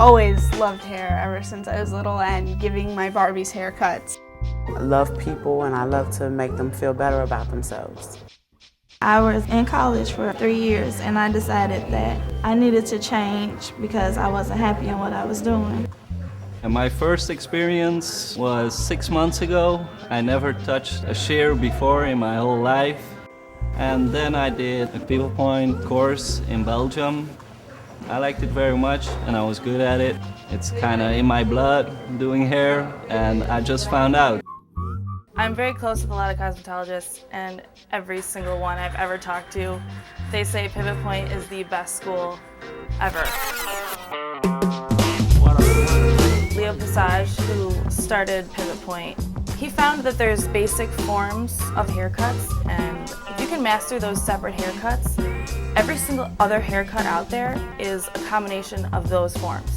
always loved hair ever since I was little and giving my Barbies haircuts. I love people and I love to make them feel better about themselves. I was in college for 3 years and I decided that I needed to change because I wasn't happy in what I was doing. And my first experience was 6 months ago. I never touched a shear before in my whole life. And then I did a pivot point course in Belgium. I liked it very much and I was good at it. It's kind of in my blood doing hair, and I just found out. I'm very close with a lot of cosmetologists, and every single one I've ever talked to, they say Pivot Point is the best school ever. Leo Passage, who started Pivot Point, he found that there's basic forms of haircuts, and if you can master those separate haircuts, every single other haircut out there is a combination of those forms.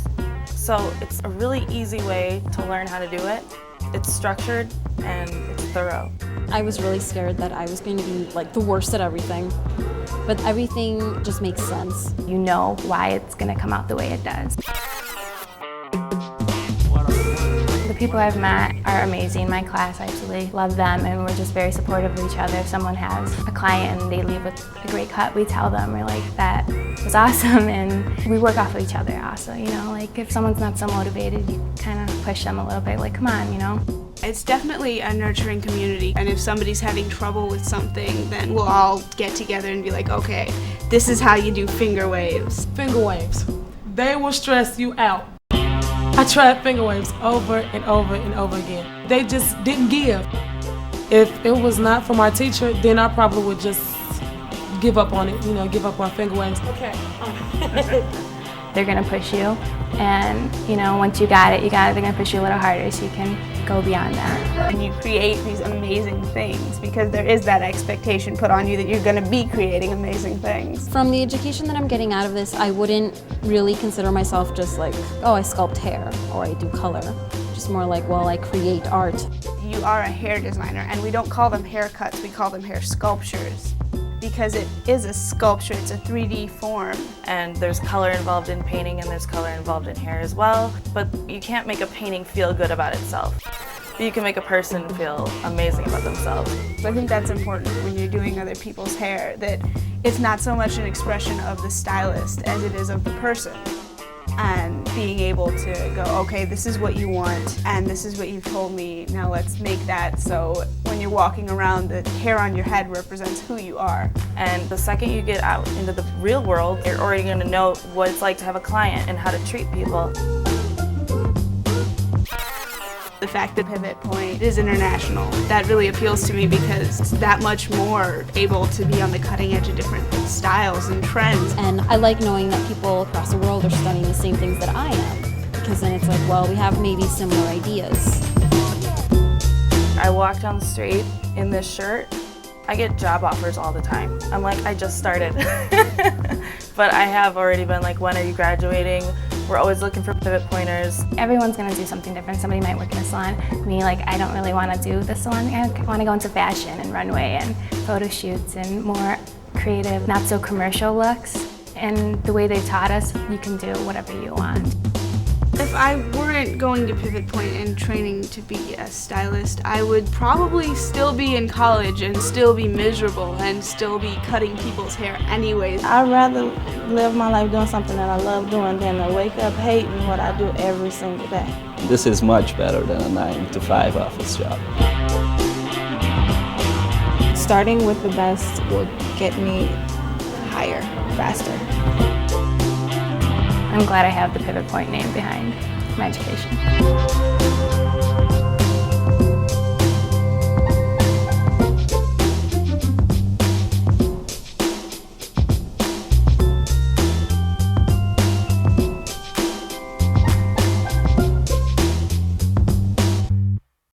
So it's a really easy way to learn how to do it. It's structured and it's thorough. I was really scared that I was going to be like the worst at everything, but everything just makes sense. You know why it's going to come out the way it does. The people I've met are amazing. My class, I absolutely love them, and we're just very supportive of each other. If someone has a client and they leave with a great cut, we tell them, we're like, that was awesome, and we work off of each other also, you know, like if someone's not so motivated, you kind of push them a little bit, like, come on, you know. It's definitely a nurturing community, and if somebody's having trouble with something, then we'll all get together and be like, okay, this is how you do finger waves. Finger waves, they will stress you out. I tried finger waves over and over and over again. They just didn't give. If it was not for my teacher, then I probably would just give up on it, you know, give up on finger waves. Okay. They're gonna push you, and you know, once you got it, they're gonna push you a little harder so you can go beyond that. And you create these amazing things because there is that expectation put on you that you're gonna be creating amazing things. From the education that I'm getting out of this, I wouldn't really consider myself just like, oh, I sculpt hair or I do color. Just more like, well, I create art. You are a hair designer, and we don't call them haircuts, we call them hair sculptures. Because it is a sculpture, it's a 3D form. And there's color involved in painting and there's color involved in hair as well, but you can't make a painting feel good about itself. But you can make a person feel amazing about themselves. So I think that's important when you're doing other people's hair, that it's not so much an expression of the stylist as it is of the person. And being able to go, okay, this is what you want, and this is what you've told me, now let's make that so when you're walking around, the hair on your head represents who you are. And the second you get out into the real world, you're already going to know what it's like to have a client and how to treat people. The fact that Pivot Point is international, that really appeals to me because it's that much more able to be on the cutting edge of different styles and trends. And I like knowing that people across the world are studying the same things that I am, because then it's like, well, we have maybe similar ideas. I walk down the street in this shirt. I get job offers all the time. I'm like, I just started. But I have already been like, when are you graduating? We're always looking for pivot pointers. Everyone's gonna do something different. Somebody might work in a salon. Me, like, I don't really wanna do the salon. I wanna go into fashion and runway and photo shoots and more creative, not so commercial looks. And the way they taught us, you can do whatever you want. If I weren't going to Pivot Point and training to be a stylist, I would probably still be in college and still be miserable and still be cutting people's hair anyways. I'd rather live my life doing something that I love doing than to wake up hating what I do every single day. This is much better than a 9-to-5 office job. Starting with the best will get me higher, faster. I'm glad I have the Pivot Point name behind my education.